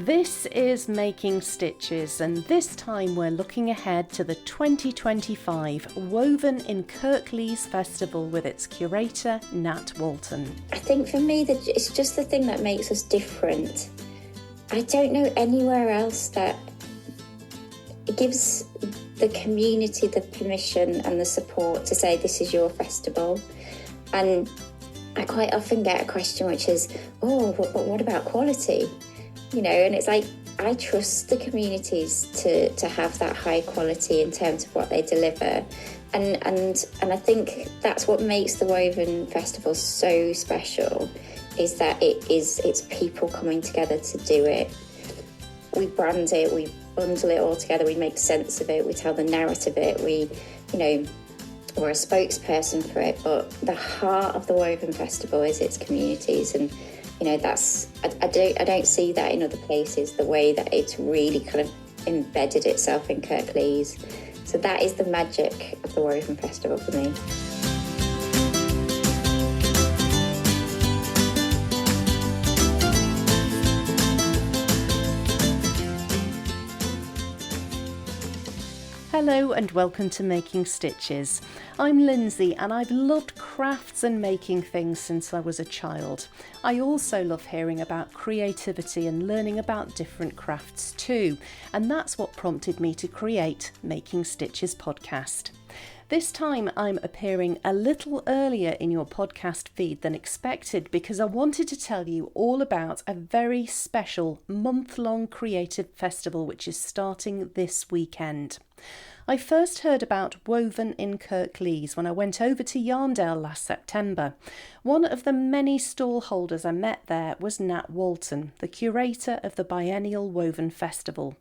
This is Making Stitches, and this time we're looking ahead to the 2025 Woven in Kirklees Festival with its curator, Nat Walton. I think for me, it's just the thing that makes us different. I don't know anywhere else that it gives the community the permission and the support to say this is your festival. And I quite often get a question which is, but what about quality? You know, and it's like, I trust the communities to have that high quality in terms of what they deliver. And I think that's what makes the Woven Festival so special, is that it's people coming together to do it. We brand it, we bundle it all together, we make sense of it, we tell the narrative of it, we're a spokesperson for it, but the heart of the Woven Festival is its communities, and that's I don't see that in other places, the way that it's really kind of embedded itself in Kirklees. So that is the magic of the Woven Festival for me. Hello and welcome to Making Stitches. I'm Lindsay and I've loved crafts and making things since I was a child. I also love hearing about creativity and learning about different crafts too, and that's what prompted me to create Making Stitches podcast. This time I'm appearing a little earlier in your podcast feed than expected because I wanted to tell you all about a very special month-long creative festival which is starting this weekend. I first heard about Woven in Kirklees when I went over to Yarndale last September. One of the many stall holders I met there was Nat Walton, the curator of the biennial Woven Festival.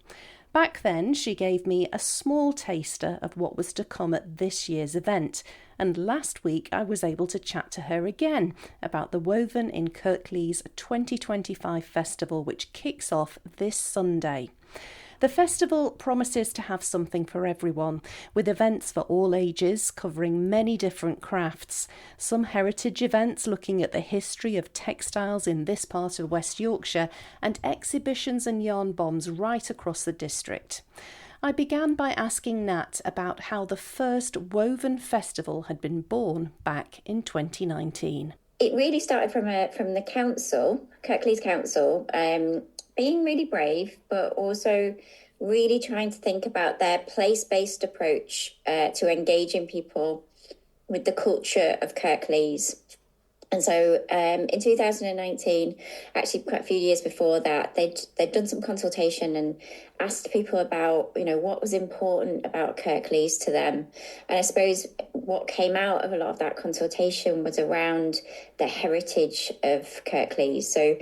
Back then, she gave me a small taster of what was to come at this year's event, and last week I was able to chat to her again about the Woven in Kirklees 2025 festival, which kicks off this Sunday. The festival promises to have something for everyone, with events for all ages covering many different crafts, some heritage events looking at the history of textiles in this part of West Yorkshire, and exhibitions and yarn bombs right across the district. I began by asking Nat about how the first Woven Festival had been born back in 2019. It really started from the council, Kirklees Council, being really brave, but also really trying to think about their place-based approach to engaging people with the culture of Kirklees. And so in 2019, actually quite a few years before that, they'd done some consultation and asked people about, what was important about Kirklees to them. And I suppose what came out of a lot of that consultation was around the heritage of Kirklees. So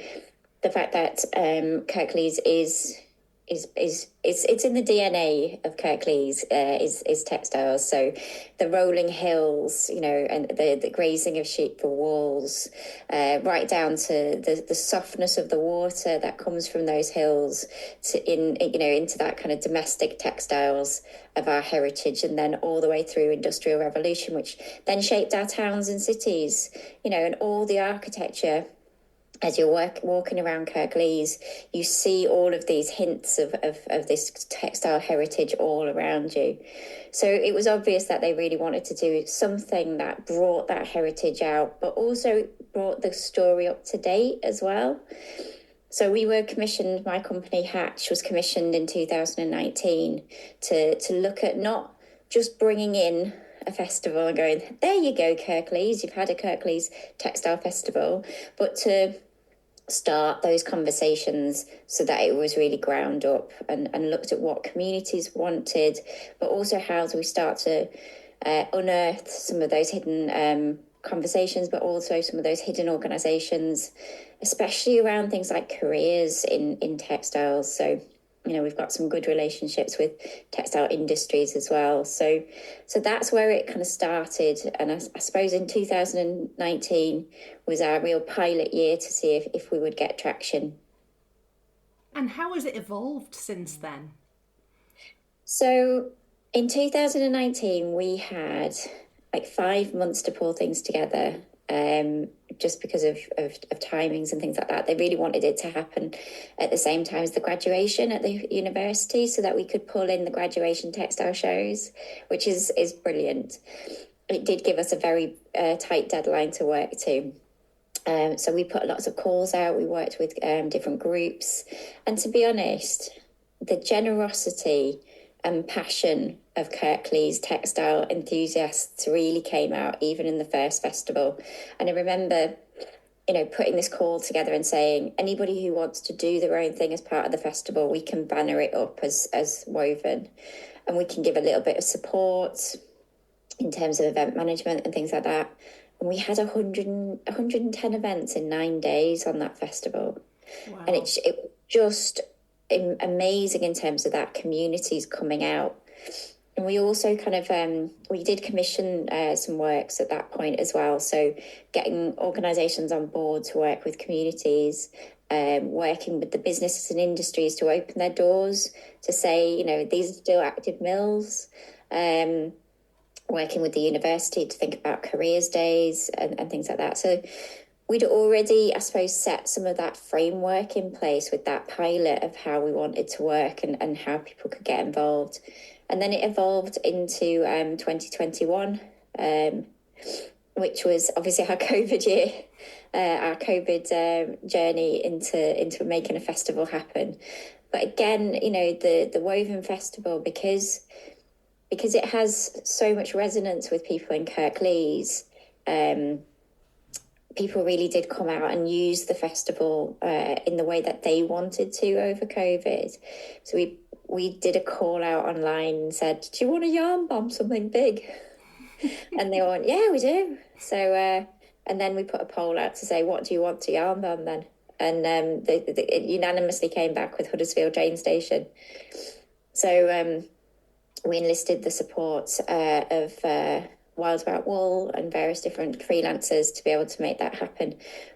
the fact that Kirklees is it's in the DNA of Kirklees is textiles. So the rolling hills, and the grazing of sheep for walls, right down to the softness of the water that comes from those hills into that kind of domestic textiles of our heritage, and then all the way through Industrial Revolution, which then shaped our towns and cities, and all the architecture. As you're walking around Kirklees, you see all of these hints of this textile heritage all around you. So it was obvious that they really wanted to do something that brought that heritage out, but also brought the story up to date as well. So we were commissioned, my company Hatch was commissioned in 2019 to look at not just bringing in a festival and going, there you go, Kirklees, you've had a Kirklees Textile Festival, but to start those conversations so that it was really ground up and looked at what communities wanted, but also how do we start to unearth some of those hidden conversations, but also some of those hidden organisations, especially around things like careers in textiles. So we've got some good relationships with textile industries as well. So that's where it kind of started. And I suppose in 2019 was our real pilot year to see if we would get traction. And how has it evolved since then? So in 2019, we had like 5 months to pull things together. just because of timings and things like that. They really wanted it to happen at the same time as the graduation at the university so that we could pull in the graduation textile shows, which is brilliant. It did give us a very tight deadline to work to. So we put lots of calls out. We worked with different groups. And to be honest, the generosity and passion of Kirklees textile enthusiasts really came out even in the first festival. And I remember, putting this call together and saying, anybody who wants to do their own thing as part of the festival, we can banner it up as woven, and we can give a little bit of support in terms of event management and things like that. And we had 110 events in 9 days on that festival. Wow. And it just amazing in terms of that communities coming out. And we also kind of we did commission some works at that point as well, so getting organisations on board to work with communities, working with the businesses and industries to open their doors to say, these are still active mills, working with the university to think about careers days and things like that. So we'd already, I suppose, set some of that framework in place with that pilot of how we wanted to work and how people could get involved. And then it evolved into 2021, which was obviously our COVID year, our COVID journey into making a festival happen. But again, the Woven Festival, because it has so much resonance with people in Kirklees, people really did come out and use the festival in the way that they wanted to over COVID. So we did a call out online and said, do you want to yarn bomb something big? And they went, yeah, we do. So, and then we put a poll out to say, what do you want to yarn bomb then? And it unanimously came back with Huddersfield train station. So we enlisted the support of Wild About Wool and various different freelancers to be able to make that happen.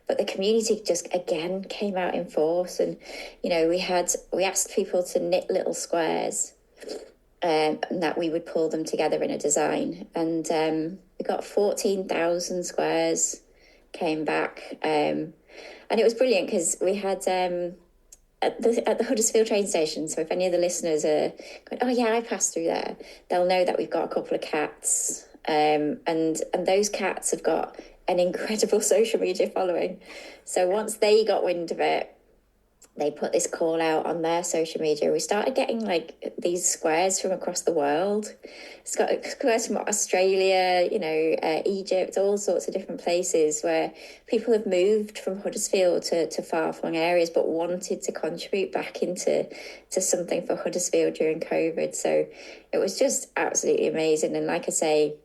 But the community just again came out in force, and we asked people to knit little squares, and that we would pull them together in a design, and we got 14,000 squares came back, and it was brilliant because we had at the Huddersfield train station. So if any of the listeners are going, oh yeah, I passed through there, they'll know that we've got a couple of cats. And those cats have got an incredible social media following. So once they got wind of it, they put this call out on their social media. We started getting these squares from across the world. It's got squares from Australia, Egypt, all sorts of different places where people have moved from Huddersfield to far-flung areas but wanted to contribute back into something for Huddersfield during COVID. So it was just absolutely amazing. And like I say,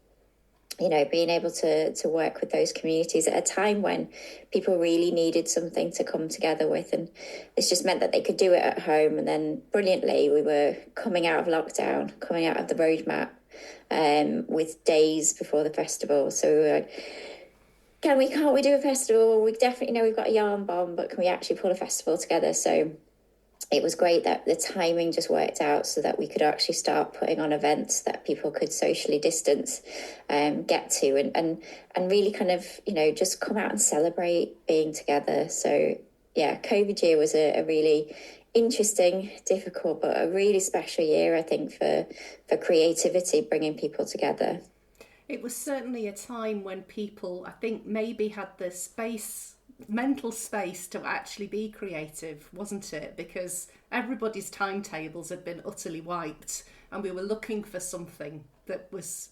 being able to work with those communities at a time when people really needed something to come together with. And this just meant that they could do it at home. And then brilliantly, we were coming out of lockdown, coming out of the roadmap with days before the festival. So we were like, can't we do a festival? We definitely know we've got a yarn bomb, but can we actually pull a festival together? So it was great that the timing just worked out so that we could actually start putting on events that people could socially distance, get to and really kind of, just come out and celebrate being together. So, yeah, COVID year was a really interesting, difficult, but a really special year, I think, for creativity, bringing people together. It was certainly a time when people, I think, maybe had the mental space to actually be creative, wasn't it? Because everybody's timetables had been utterly wiped, and we were looking for something that was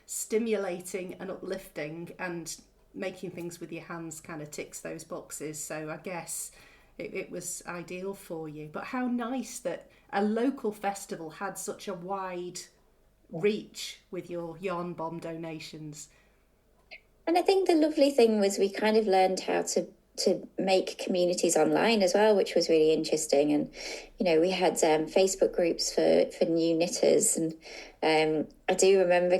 stimulating and uplifting, and making things with your hands kind of ticks those boxes. So I guess it was ideal for you. But how nice that a local festival had such a wide reach with your yarn bomb donations. And I think the lovely thing was we kind of learned how to make communities online as well, which was really interesting. And, we had Facebook groups for new knitters. And I do remember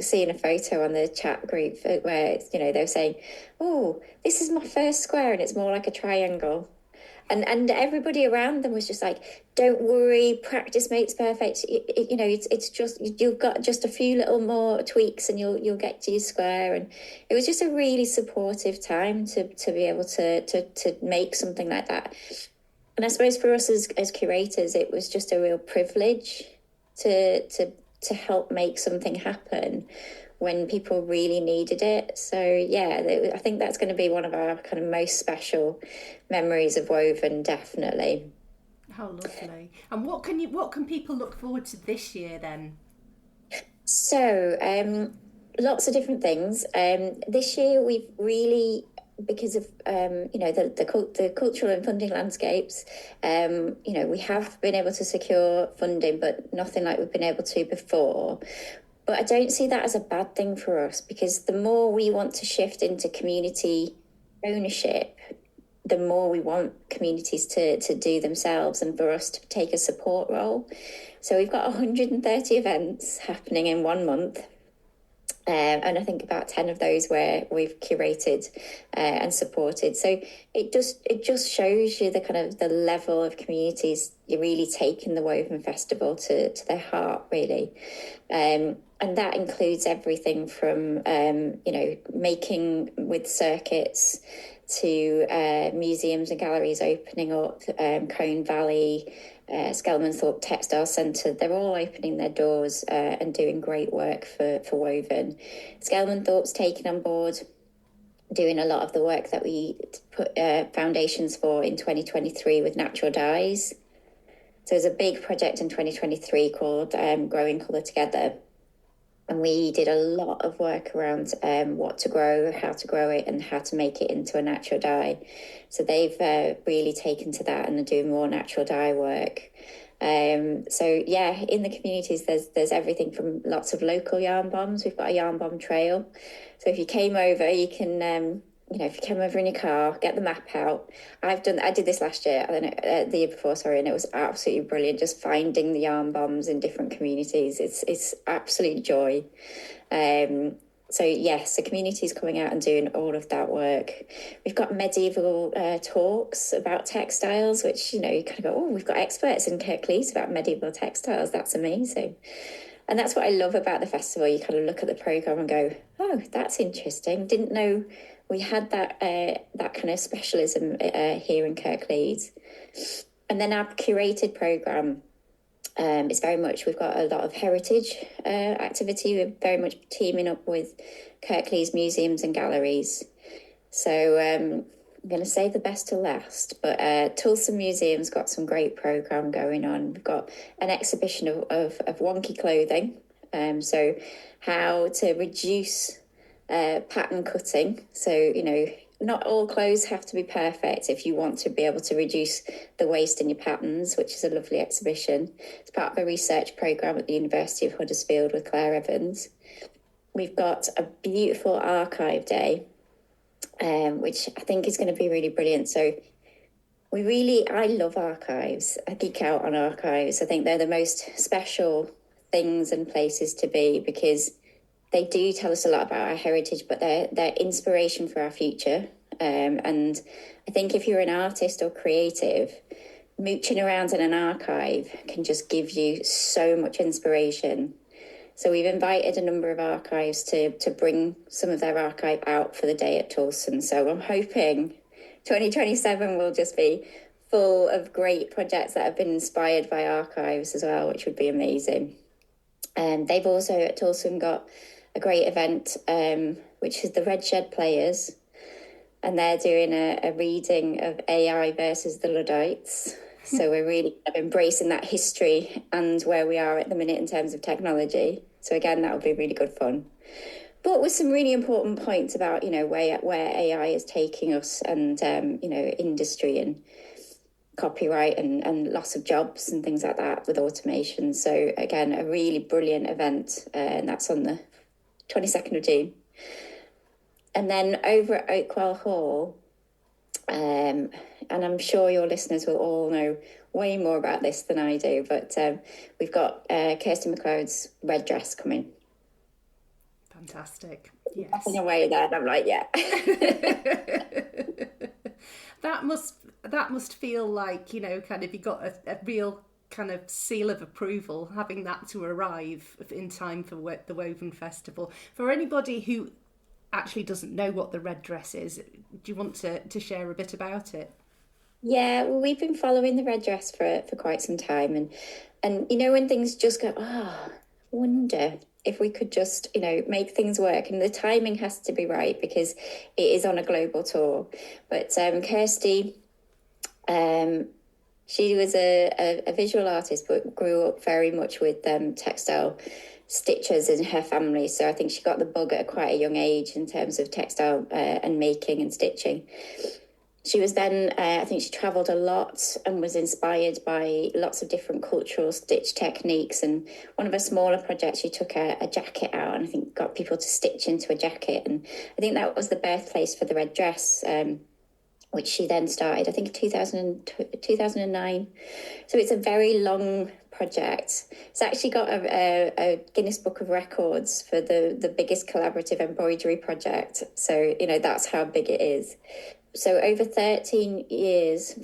seeing a photo on the chat group where, they were saying, oh, this is my first square and it's more like a triangle. And everybody around them was just like, don't worry, practice makes perfect. It's just, you've got just a few little more tweaks and you'll get to your square. And it was just a really supportive time to be able to make something like that. And I suppose for us as curators, it was just a real privilege to help make something happen when people really needed it. So yeah, I think that's going to be one of our kind of most special memories of Woven, definitely. How lovely. And what can people look forward to this year then? So lots of different things. This year we've really, because of the cultural and funding landscapes, we have been able to secure funding, but nothing like we've been able to before. But I don't see that as a bad thing for us, because the more we want to shift into community ownership, the more we want communities to do themselves and for us to take a support role. So we've got 130 events happening in 1 month. And I think about 10 of those where we've curated and supported. So it just shows you the kind of the level of communities you're really taking the Woven Festival to their heart, really. And that includes everything from, making with circuits to museums and galleries opening up, Cone Valley, Skelmanthorpe Textile Centre. They're all opening their doors and doing great work for Woven. Skelmanthorpe's taken on board doing a lot of the work that we put foundations for in 2023 with natural dyes. So there's a big project in 2023 called Growing Colour Together. And we did a lot of work around what to grow, how to grow it, and how to make it into a natural dye. So they've really taken to that and are doing more natural dye work. So yeah, in the communities, there's everything from lots of local yarn bombs. We've got a yarn bomb trail. So if you came over, you can if you came over in your car, get the map out. I did this last year, the year before, sorry, and it was absolutely brilliant, just finding the yarn bombs in different communities. It's absolute joy. So yes, the community is coming out and doing all of that work. We've got medieval talks about textiles, which, you kind of go, oh, we've got experts in Kirklees about medieval textiles. That's amazing. And that's what I love about the festival. You kind of look at the programme and go, oh, that's interesting. Didn't know we had that kind of specialism here in Kirklees. And then our curated programme is very much, we've got a lot of heritage activity. We're very much teaming up with Kirklees museums and galleries. So I'm going to save the best to last, but Tulsa Museum's got some great programme going on. We've got an exhibition of wonky clothing, so how to reduce pattern cutting. So, not all clothes have to be perfect if you want to be able to reduce the waste in your patterns, which is a lovely exhibition. It's part of a research programme at the University of Huddersfield with Claire Evans. We've got a beautiful archive day, which I think is going to be really brilliant. So I love archives. I geek out on archives. I think they're the most special things and places to be, because they do tell us a lot about our heritage, but they're inspiration for our future. And I think if you're an artist or creative, mooching around in an archive can just give you so much inspiration. So we've invited a number of archives to bring some of their archive out for the day at Tulsa. So I'm hoping 2027 will just be full of great projects that have been inspired by archives as well, which would be amazing. And they've also at Tulsa got a great event, which is the Red Shed Players. And they're doing a reading of AI versus the Luddites. So we're really embracing that history and where we are at the minute in terms of technology. So again, that will be really good fun. But with some really important points about, where AI is taking us and, industry and copyright and loss of jobs and things like that with automation. So again, a really brilliant event, and that's on the 22nd of June. And then over at Oakwell Hall, and I'm sure your listeners will all know way more about this than I do, but we've got Kirsty MacLeod's red dress coming. Fantastic. Yes. Passing away there, and I'm like, yeah. That must feel like, kind of you got a real kind of seal of approval having that to arrive in time for the Woven Festival. For anybody who actually doesn't know what the red dress is, do you want to share a bit about it? Yeah, well, we've been following the red dress for quite some time, and when things just go, wonder if we could just make things work, and the timing has to be right because it is on a global tour. But Kirsty, she was a visual artist, but grew up very much with textile stitchers in her family. So I think she got the bug at quite a young age in terms of textile and making and stitching. She was then, I think she travelled a lot and was inspired by lots of different cultural stitch techniques. And one of her smaller projects, she took a jacket out and I think got people to stitch into a jacket. And I think that was the birthplace for the red dress, which she then started, I think, 2009. So it's a very long project. It's actually got a Guinness Book of Records for the biggest collaborative embroidery project. So, that's how big it is. So over 14 years,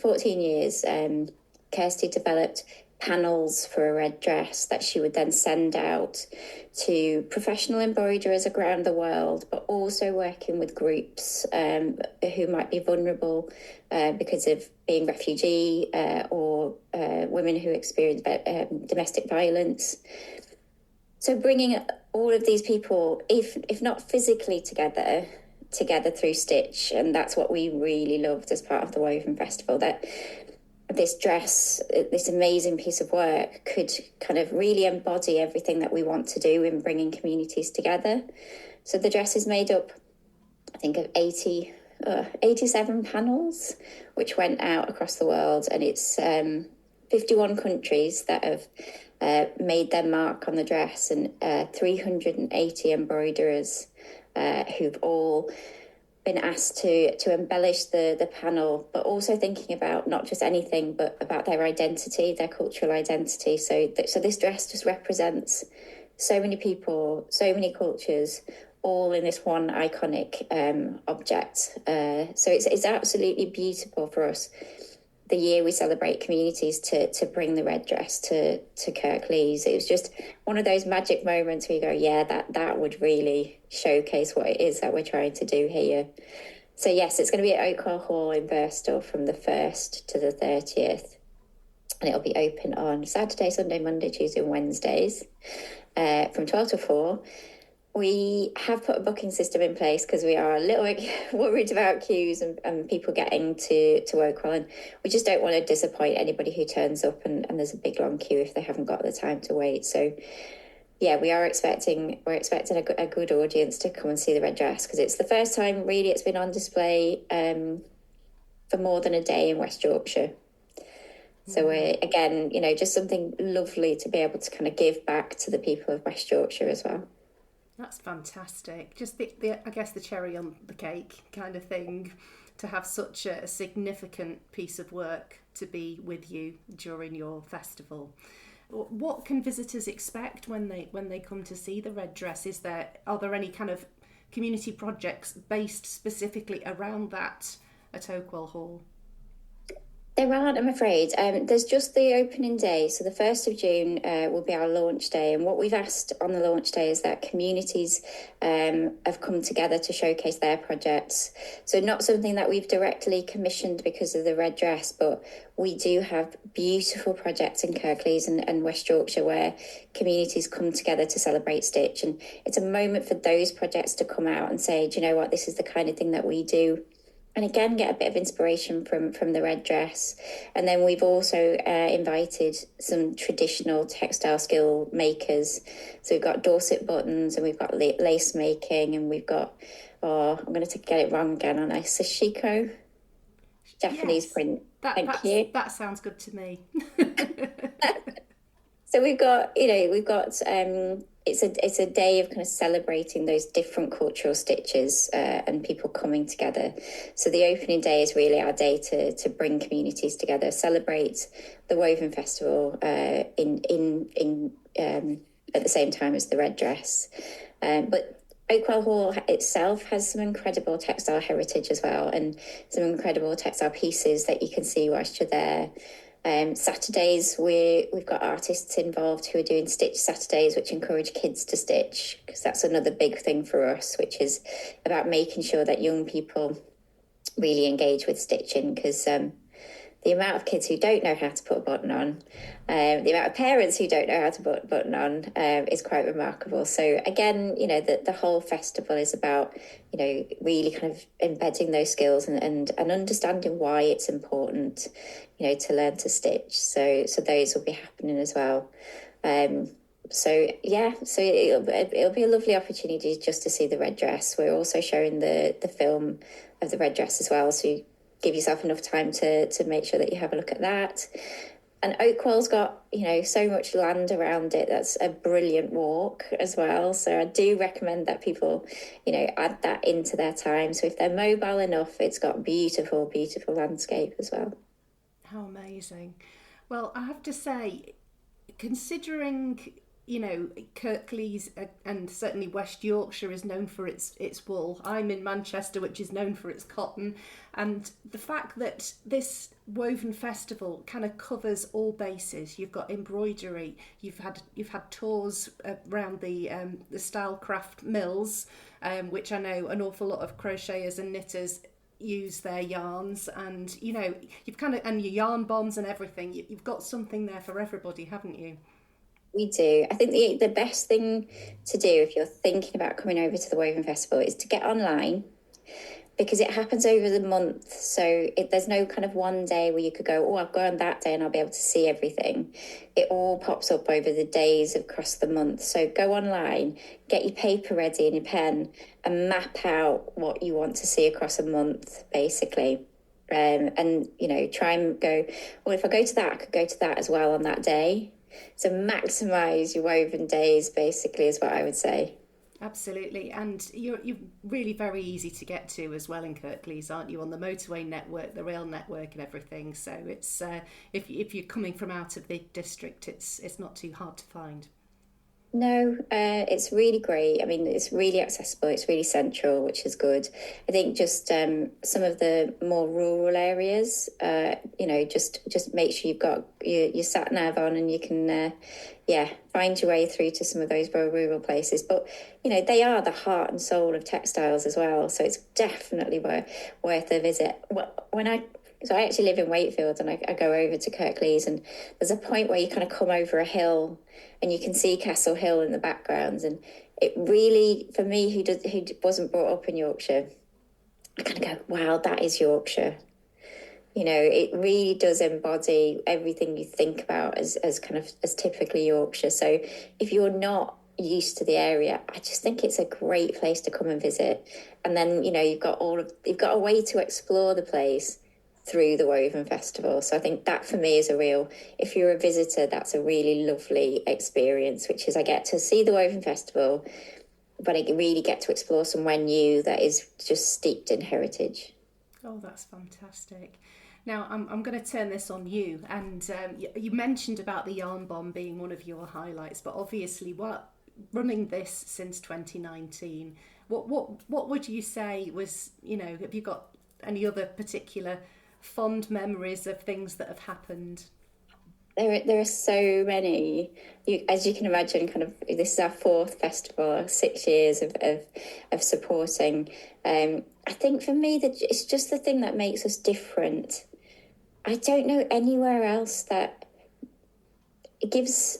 Kirsty developed panels for a red dress that she would then send out to professional embroiderers around the world, but also working with groups who might be vulnerable because of being refugee or women who experience domestic violence. So bringing all of these people, if not physically together through stitch, and that's what we really loved as part of the Woven Festival, that this dress, this amazing piece of work, could kind of really embody everything that we want to do in bringing communities together. So the dress is made up, I think, of 87 panels, which went out across the world, and it's 51 countries that have made their mark on the dress, and 380 embroiderers who've all been asked to embellish the panel, but also thinking about not just anything, but about their identity, their cultural identity. So this dress just represents so many people, so many cultures, all in this one iconic object. So it's absolutely beautiful for us, the year we celebrate communities, to bring the red dress to Kirklees. It was just one of those magic moments where you go, yeah, that would really showcase what it is that we're trying to do here. So yes, it's going to be at Oakwell Hall in Bristol from the 1st to the 30th. And it'll be open on Saturday, Sunday, Monday, Tuesday and Wednesdays from 12 to 4. We have put a booking system in place because we are a little bit worried about queues and people getting to Oakwell, and we just don't want to disappoint anybody who turns up and there's a big long queue if they haven't got the time to wait. So yeah, we're expecting a good audience to come and see the red dress, because it's the first time really it's been on display for more than a day in West Yorkshire. So we're, again, just something lovely to be able to kind of give back to the people of West Yorkshire as well. That's fantastic. Just the I guess the cherry on the cake kind of thing, to have such a significant piece of work to be with you during your festival. What can visitors expect when they come to see the red dress? Are there any kind of community projects based specifically around that at Oakwell Hall? There aren't, I'm afraid. There's just the opening day. So the 1st of June will be our launch day. And what we've asked on the launch day is that communities have come together to showcase their projects. So not something that we've directly commissioned because of the red dress, but we do have beautiful projects in Kirklees and West Yorkshire where communities come together to celebrate stitch. And it's a moment for those projects to come out and say, do you know what, this is the kind of thing that we do. And again, get a bit of inspiration from the red dress. And then we've also invited some traditional textile skill makers. So we've got Dorset buttons, and we've got lace making, and we've got, I'm going to get it wrong again, aren't I? Sashiko? Japanese print. Thank you. That sounds good to me. So we've got it's a day of kind of celebrating those different cultural stitches and people coming together. So the opening day is really our day to bring communities together, celebrate the Woven Festival in at the same time as the red dress. But Oakwell Hall itself has some incredible textile heritage as well, and some incredible textile pieces that you can see whilst you're there. Saturdays, we've got artists involved who are doing Stitch Saturdays, which encourage kids to stitch, because that's another big thing for us, which is about making sure that young people really engage with stitching, because the amount of kids who don't know how to put a button on, the amount of parents who don't know how to put a button on is quite remarkable. So again, the whole festival is about, really kind of embedding those skills and understanding why it's important, to learn to stitch. So those will be happening as well. So it'll be a lovely opportunity just to see the red dress. We're also showing the film of the red dress as well, so you give yourself enough time to make sure that you have a look at that. And Oakwell's got, so much land around it. That's a brilliant walk as well. So I do recommend that people, add that into their time. So if they're mobile enough, it's got beautiful, beautiful landscape as well. How amazing. Well, I have to say, considering Kirklees and certainly West Yorkshire is known for its wool. I'm in Manchester, which is known for its cotton, and the fact that this woven festival kind of covers all bases. You've got embroidery. You've had tours around the Stylecraft mills, which I know an awful lot of crocheters and knitters use their yarns, and you've and your yarn bombs and everything. You've got something there for everybody, haven't you? We do. I think the best thing to do if you're thinking about coming over to the Woven Festival is to get online, because it happens over the month. So there's no kind of one day where you could go, I'll go on that day and I'll be able to see everything. It all pops up over the days across the month. So go online, get your paper ready and your pen, and map out what you want to see across a month, basically. And try and go, if I go to that, I could go to that as well on that day. So maximise your woven days, basically, is what I would say. Absolutely, and you're really very easy to get to as well in Kirklees, aren't you? On the motorway network, the rail network, and everything. So it's if you're coming from out of the district, it's not too hard to find. No, it's really great. I mean, it's really accessible. It's really central, which is good. I think just some of the more rural areas, just make sure you've got your sat nav on and you can, find your way through to some of those more rural places. But, they are the heart and soul of textiles as well. So it's definitely worth a visit. So I actually live in Wakefield, and I go over to Kirklees, and there's a point where you kind of come over a hill and you can see Castle Hill in the background. And it really, for me, who wasn't brought up in Yorkshire, I kind of go, wow, that is Yorkshire. It really does embody everything you think about as typically Yorkshire. So if you're not used to the area, I just think it's a great place to come and visit. And then, you've got a way to explore the place through the Woven Festival. So I think that for me is if you're a visitor, that's a really lovely experience, which is I get to see the Woven Festival, but I really get to explore somewhere new that is just steeped in heritage. Oh, that's fantastic. Now, I'm going to turn this on you, and you mentioned about the yarn bomb being one of your highlights, but obviously running this since 2019, what would you say was, have you got any other particular fond memories of things that have happened? There are so many. As you can imagine, this is our fourth festival, 6 years of supporting. I think for me that it's just the thing that makes us different. I don't know anywhere else that it gives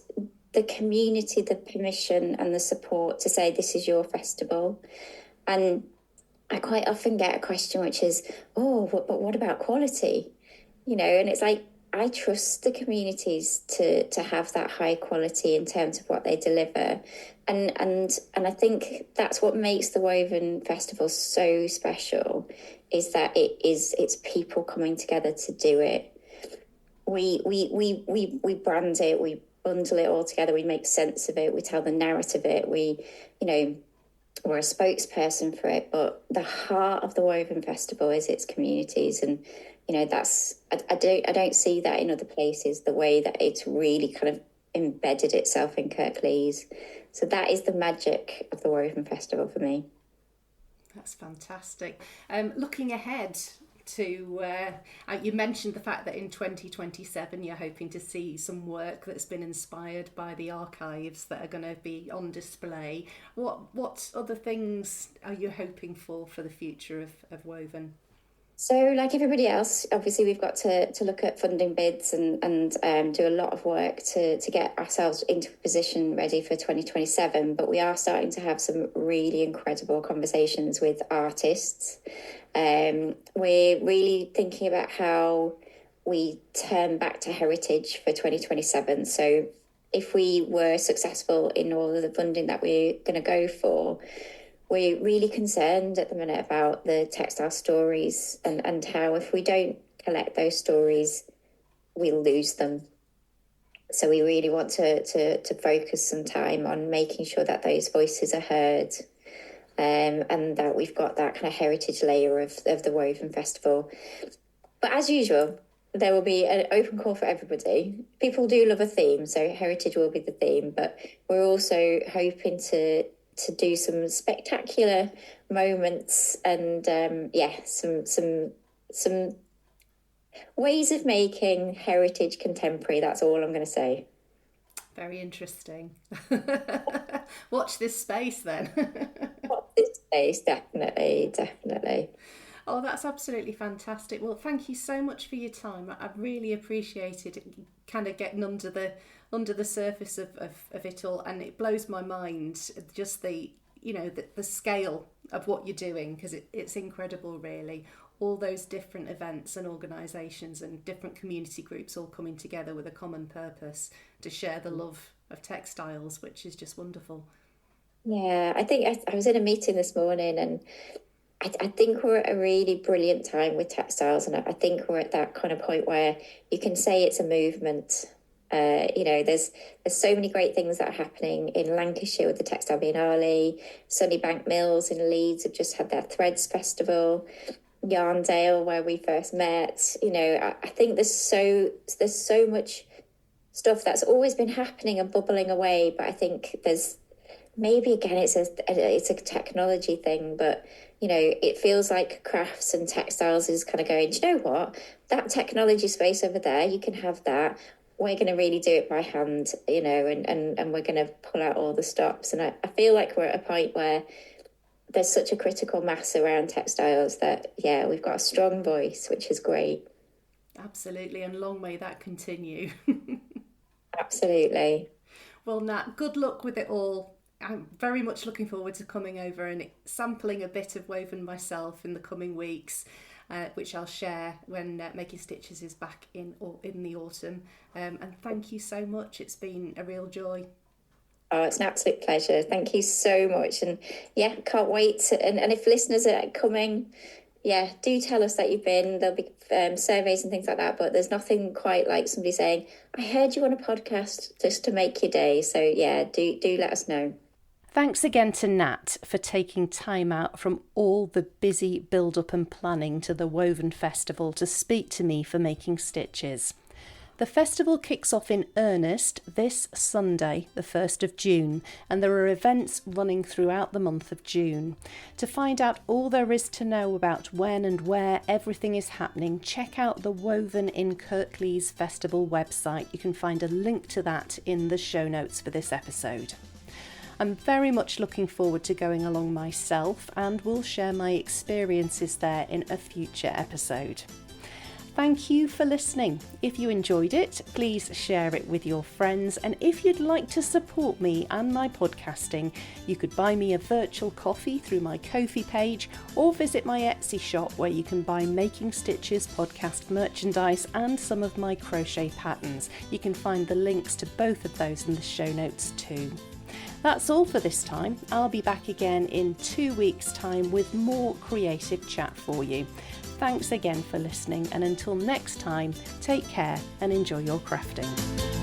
the community the permission and the support to say this is your festival. And I quite often get a question which is, but what about quality? And it's like, I trust the communities to have that high quality in terms of what they deliver. And I think that's what makes the Woven Festival so special, is that it's people coming together to do it. We brand it, we bundle it all together, we make sense of it, we tell the narrative of it, we're a spokesperson for it, but the heart of the Woven Festival is its communities, and that's I don't see that in other places, the way that it's really kind of embedded itself in Kirklees. So that is the magic of the Woven Festival for me. That's fantastic. Looking ahead to, you mentioned the fact that in 2027 you're hoping to see some work that's been inspired by the archives that are going to be on display. What other things are you hoping for the future of Woven? So like everybody else, obviously we've got to look at funding bids and do a lot of work to get ourselves into a position ready for 2027. But we are starting to have some really incredible conversations with artists. We're really thinking about how we turn back to heritage for 2027. So if we were successful in all of the funding that we're going to go for, we're really concerned at the minute about the textile stories and how if we don't collect those stories, we'll lose them. So we really want to focus some time on making sure that those voices are heard, and that we've got that kind of heritage layer of the Woven Festival. But as usual, there will be an open call for everybody. People do love a theme, so heritage will be the theme, but we're also hoping to do some spectacular moments and some ways of making heritage contemporary. That's all I'm going to say. Very interesting. Watch this space then. Watch this space, definitely. Oh, that's absolutely fantastic. Well, thank you so much for your time. I've really appreciated kind of getting under the surface of it all, and it blows my mind just the scale of what you're doing, because it's incredible, really. All those different events and organisations and different community groups all coming together with a common purpose to share the love of textiles, which is just wonderful. Yeah, I think I was in a meeting this morning, and I think we're at a really brilliant time with textiles, and I think we're at that kind of point where you can say it's a movement. There's so many great things that are happening in Lancashire with the Textile Biennale. Sunnybank Mills in Leeds have just had their Threads Festival. Yarndale, where we first met. I think there's so much stuff that's always been happening and bubbling away, but I think there's maybe again it's a technology thing, but it feels like crafts and textiles is kind of going, do you know what, that technology space over there, you can have that. We're going to really do it by hand, and we're going to pull out all the stops. And I feel like we're at a point where there's such a critical mass around textiles that, yeah, we've got a strong voice, which is great. Absolutely, and long may that continue. Absolutely. Well, Nat, good luck with it all. I'm very much looking forward to coming over and sampling a bit of Woven myself in the coming weeks, which I'll share when Making Stitches is back in the autumn. And thank you so much. It's been a real joy. Oh, it's an absolute pleasure. Thank you so much. And yeah, can't wait. And if listeners are coming, yeah, do tell us that you've been. There'll be surveys and things like that, but there's nothing quite like somebody saying, I heard you on a podcast, just to make your day. So yeah, do let us know. Thanks again to Nat for taking time out from all the busy build-up and planning to the Woven Festival to speak to me for Making Stitches. The festival kicks off in earnest this Sunday, the 1st of June, and there are events running throughout the month of June. To find out all there is to know about when and where everything is happening, check out the Woven in Kirklees Festival website. You can find a link to that in the show notes for this episode. I'm very much looking forward to going along myself, and will share my experiences there in a future episode. Thank you for listening. If you enjoyed it, please share it with your friends, and if you'd like to support me and my podcasting, you could buy me a virtual coffee through my Ko-fi page, or visit my Etsy shop where you can buy Making Stitches podcast merchandise and some of my crochet patterns. You can find the links to both of those in the show notes too. That's all for this time. I'll be back again in 2 weeks' time with more creative chat for you. Thanks again for listening, and until next time, take care and enjoy your crafting.